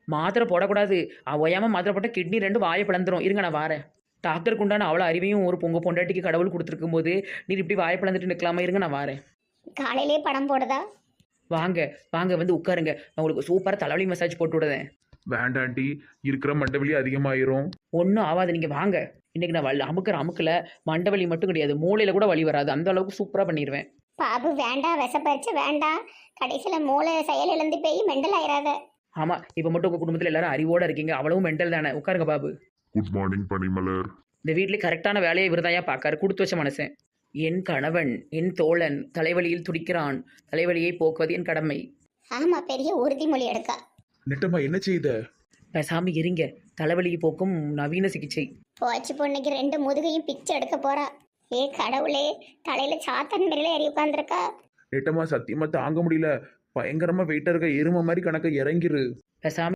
மாத்திரை போடக்கூடாது. ஓயாம மாத்திரை போட்டால் கிட்னி ரெண்டு வாயை பிளந்துரும். இருங்க நான் வாரேன். டாக்டருக்கு உண்டான அவ்வளோ அறிவையும் ஒரு பொண்டாட்டிக்கு கடவுள் கொடுத்துருக்கும் போது நீர் இப்படி வாயை பிளந்துட்டு நிற்கலாமா? இருங்க நான் வாரேன். காலையிலே படம் போடுதா? வாங்க வாங்க வந்து உட்காருங்க. நான் உங்களுக்கு சூப்பராக தலைவலி மசாஜ் போட்டு விடுதேன். வேண்டாண்டி, இருக்கிற மண்டவலி அதிகமாயிரும். ஒன்றும் ஆகாது, நீங்கள் வாங்க. இன்னைக்கு நான் அமுக்கிற அமுக்கில் மண்டவலி மட்டும் கிடையாது, மூளையில் கூட வலி வராது. அந்த அளவுக்கு சூப்பராக பண்ணிடுவேன். பாபு வேண்டாம், விஷப்பரிச்சு வேண்டாம். கடைசியில் மூளை செயல் இழந்து போய் மெண்டல் ஆயிராத. ஆமாம், இப்போ மட்டும் உங்கள் குடும்பத்தில் எல்லாரும் அறிவோடு இருக்கீங்க. அவ்வளவும் மென்டல் தானே. உட்காருங்க பாபு. குட் மார்னிங் பனிமலர். இந்த வீட்டில் கரெக்டான வேலையை விருதாயா பார்க்காரு. கொடுத்து வச்ச மனுஷன். என் கணவன் என் தோழன் தலைவலியில் துடிக்கிறான். தலைவலியை போக்குவது என் கடமை. ஆமா, பெரிய உறுதிமொழி எடுக்கா. நெட்டம்மா என்ன செய்த? பேசாம இருங்க. தலைவலியை போக்கும் நவீன சிகிச்சை. போச்சு பொண்ணுக்கு 2 முதுகையும் பிச்சை எடுக்க போறா. ஏ கடவுளே, தலையில சாத்தன் மேல ஏறி உட்காந்துருக்கா. நெட்டம்மா சத்தியமா தாங்க முடியல. பயங்கரமா வெயிட்டா இருக்க எருமை மாதிரி கணக்க இறங்கிரு. பேசாம